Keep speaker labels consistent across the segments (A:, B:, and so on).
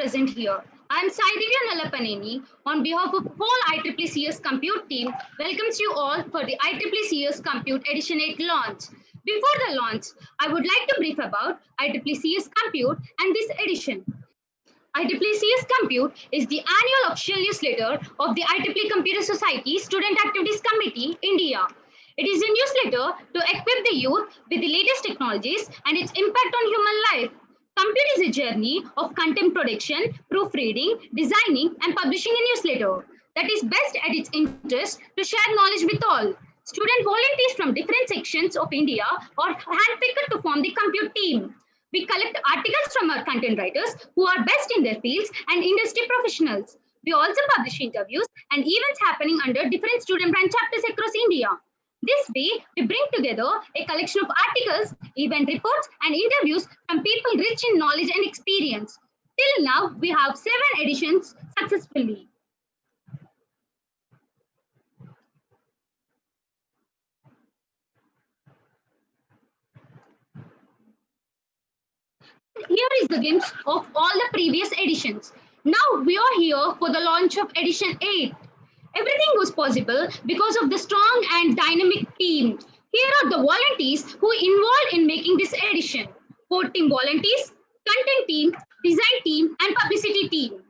A: present here. I am Saidiya Nalapaneni on behalf of whole IEEE Compute team welcomes you all for the IEEE Compute Edition 8 launch. Before the launch, I would like to brief about IEEE Compute and this edition. IEEE Compute is the annual official newsletter of the IEEE Computer Society Student Activities Committee, India. It is a newsletter to equip the youth with the latest technologies and its impact on human life. Compute is a journey of content production, proofreading, designing, and publishing a newsletter that is best at its interest to share knowledge with all. Student volunteers from different sections of India are handpicked to form the Compute team. We collect articles from our content writers who are best in their fields and industry professionals. We also publish interviews and events happening under different student branch chapters across India. This way, we bring together a collection of articles, event reports, and interviews from people rich in knowledge and experience. Till now, we have 7 editions successfully. Here is the glimpse of all the previous editions. Now we are here for the launch of edition 8. Everything was possible because of the strong and dynamic team. Here are the volunteers who involved in making this edition. 4 team volunteers, content team, design team, and publicity team.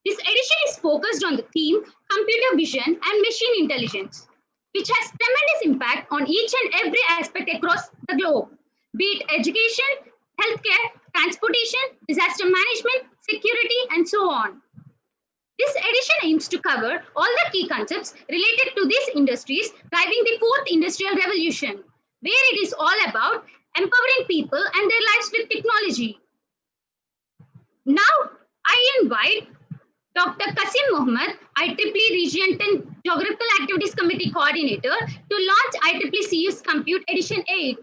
A: This edition is focused on the theme computer vision and machine intelligence, which has tremendous impact on each and every aspect across the globe, be it education, healthcare, transportation, disaster management, security, and so on. This edition aims to cover all the key concepts related to these industries driving the 4th industrial revolution, where it is all about empowering people and their lives with technology. Now, I invite Dr. Qasim Mohammed, IEEE Region 10 Geographical Activities Committee Coordinator, to launch IEEE Compute Edition 8.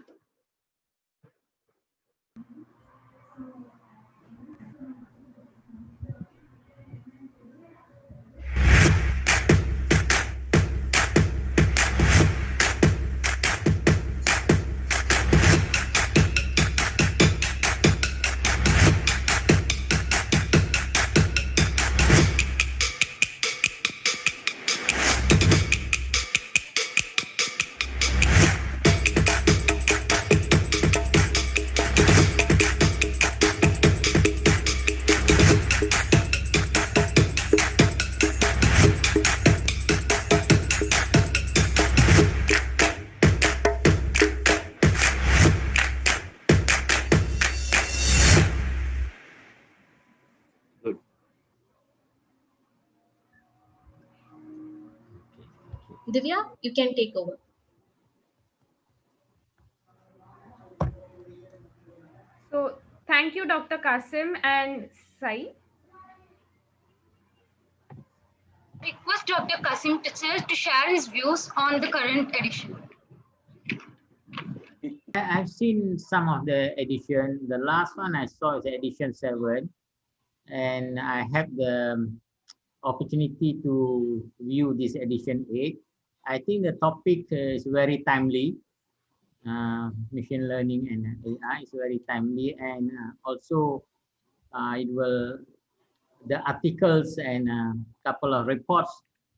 B: Divya, you can take over.
C: So, thank you, Dr. Qasim and Sai.
A: Request Dr. Qasim to share his views on the current edition.
D: I've seen some of the edition. The last one I saw is edition 7, and I have the opportunity to view this edition 8. I think the topic is very timely. Machine learning and AI is very timely, and also the articles and a couple of reports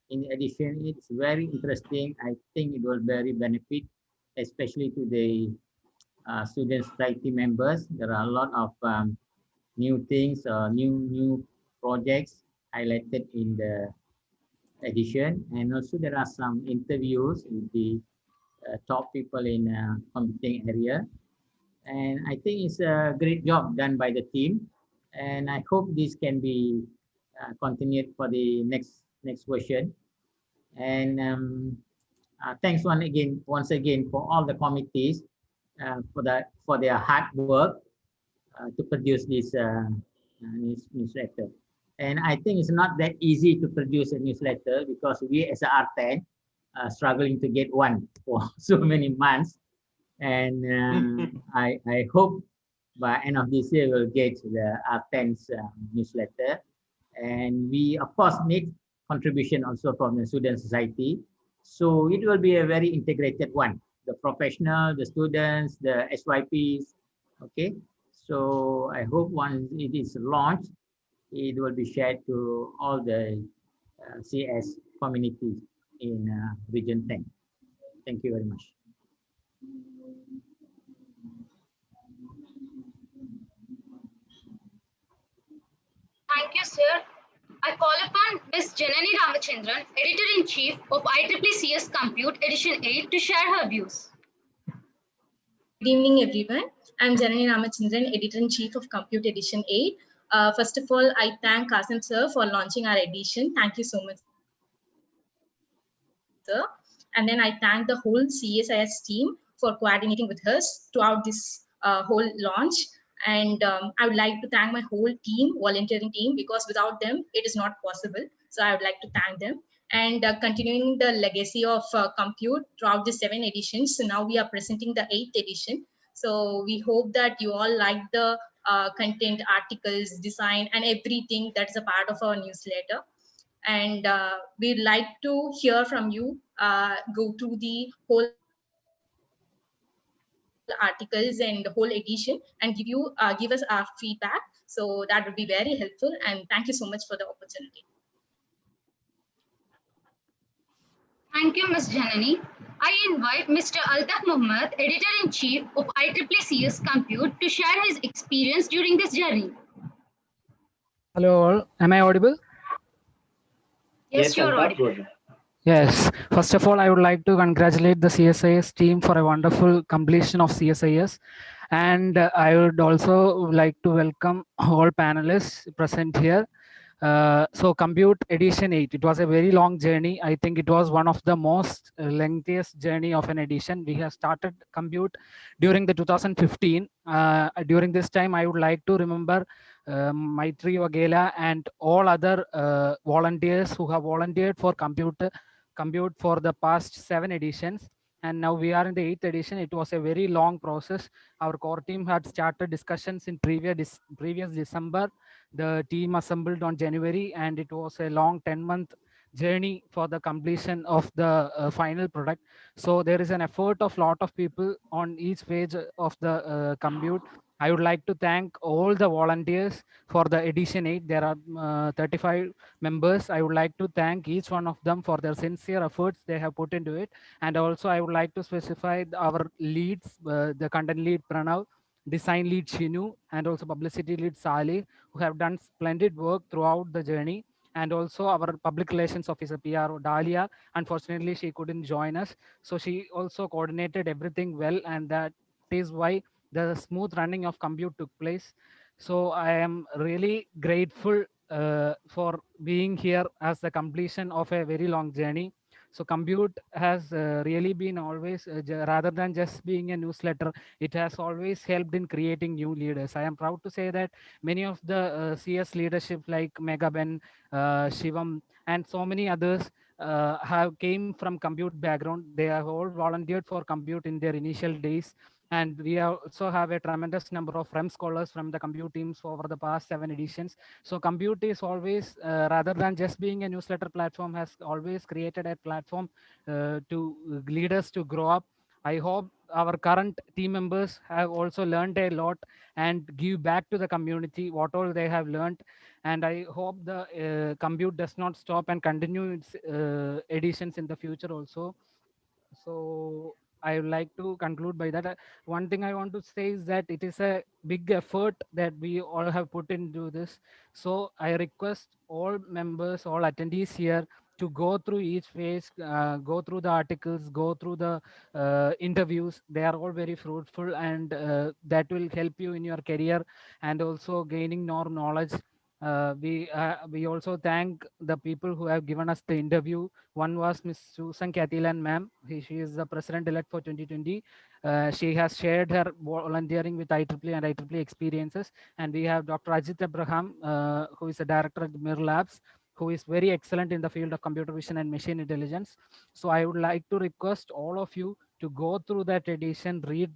D: in addition, it's very interesting. I think it will very benefit, especially to the student society members. There are a lot of new things, new projects highlighted in the edition, and also there are some interviews with the top people in computing area, and I think it's a great job done by the team, and I hope this can be continued for the next version. And thanks once again for all the committees for their hard work to produce this newsletter. And I think it's not that easy to produce a newsletter because we as a R10 are struggling to get one for so many months. And I hope by end of this year we'll get the R10's newsletter. And we of course need contribution also from the student society. So it will be a very integrated one. The professional, the students, the SYPs, okay? So I hope once it is launched, it will be shared to all the CS community in Region 10. Thank you very much.
A: Thank you, sir. I call upon Ms. Janani Ramachandran, Editor-in-Chief of IEEE CS Compute Edition 8 to share her views.
B: Good evening, everyone. I'm Janani Ramachandran, Editor-in-Chief of Compute Edition 8. First of all, I thank Kasim sir for launching our edition. Thank you so much, sir. And then I thank the whole CSIS team for coordinating with us throughout this whole launch. And I would like to thank my whole team, volunteering team, because without them, it is not possible. So I would like to thank them. And continuing the legacy of Compute throughout the 7 editions, so now we are presenting the 8th edition. So we hope that you all like the content, articles, design, and everything that is a part of our newsletter. And we'd like to hear from you. Go through the whole articles and the whole edition and give us our feedback. So that would be very helpful. And thank you so much for the opportunity.
A: Thank you, Ms. Janani. I invite Mr. Altaf Muhammad, Editor-in-Chief of IEEE CS Compute, to share his experience during this journey.
E: Hello all, am I audible?
A: Yes, you're audible.
E: Yes, first of all, I would like to congratulate the CSIS team for a wonderful completion of CSIS. And I would also like to welcome all panelists present here. So Compute Edition 8, it was a very long journey. I think it was one of the most lengthiest journey of an edition. We have started Compute during the 2015. During this time, I would like to remember Maitri Vagela and all other volunteers who have volunteered for Compute for the past 7 editions. And now we are in the 8th edition. It was a very long process. Our core team had started discussions in previous December. The team assembled on January, and it was a long 10-month journey for the completion of the final product. So there is an effort of lot of people on each page of the Compute. I would like to thank all the volunteers for the edition 8. There are 35 members. I would like to thank each one of them for their sincere efforts they have put into it. And also I would like to specify our leads, the content lead Pranav, design lead Shinu, and also publicity lead Salih, who have done splendid work throughout the journey. And also our public relations officer PRO Dahlia. Unfortunately, she couldn't join us. So she also coordinated everything well, and that is why the smooth running of Compute took place. So I am really grateful for being here as the completion of a very long journey. So Compute has really been always, rather than just being a newsletter, it has always helped in creating new leaders. I am proud to say that many of the CS leadership like Megaben, Shivam, and so many others have came from Compute background. They have all volunteered for Compute in their initial days. And we also have a tremendous number of REM scholars from the Compute teams over the past 7 editions. So Compute is always, rather than just being a newsletter platform, has always created a platform to lead us to grow up. I hope our current team members have also learned a lot and give back to the community what all they have learned. And I hope the Compute does not stop and continue its editions in the future also. So I would like to conclude by that. One thing I want to say is that it is a big effort that we all have put into this. So I request all members, all attendees here to go through each phase, go through the articles, go through the interviews. They are all very fruitful, and that will help you in your career and also gaining more knowledge. We also thank the people who have given us the interview. One was Ms. Susan Kathilan ma'am. She is the president-elect for 2020. She has shared her volunteering with IEEE and IEEE experiences. And we have Dr. Ajit Abraham, who is a director at Mir Labs, who is very excellent in the field of computer vision and machine intelligence. So I would like to request all of you to go through that edition, read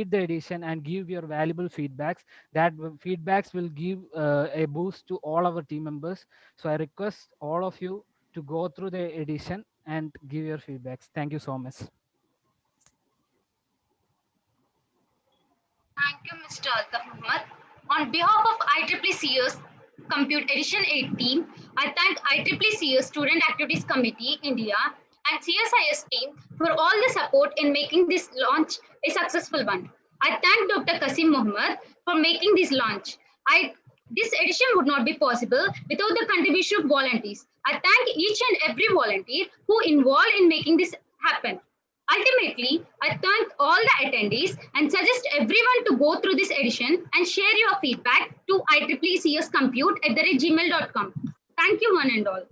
E: the edition, and give your valuable feedbacks. That feedbacks will give a boost to all our team members. So I request all of you to go through the edition and give your feedbacks. Thank you so much.
A: Thank you, Mr. Altaf Muhammad. On behalf of IEEE CS Compute Edition 8 team. I thank IEEE Student Activities Committee, India, and CSIS team for all the support in making this launch a successful one. I thank Dr. Kasim Mohammed for making this launch. This edition would not be possible without the contribution of volunteers. I thank each and every volunteer who involved in making this happen. Ultimately, I thank all the attendees and suggest everyone to go through this edition and share your feedback to IEEE compute@gmail.com. Thank you, one and all.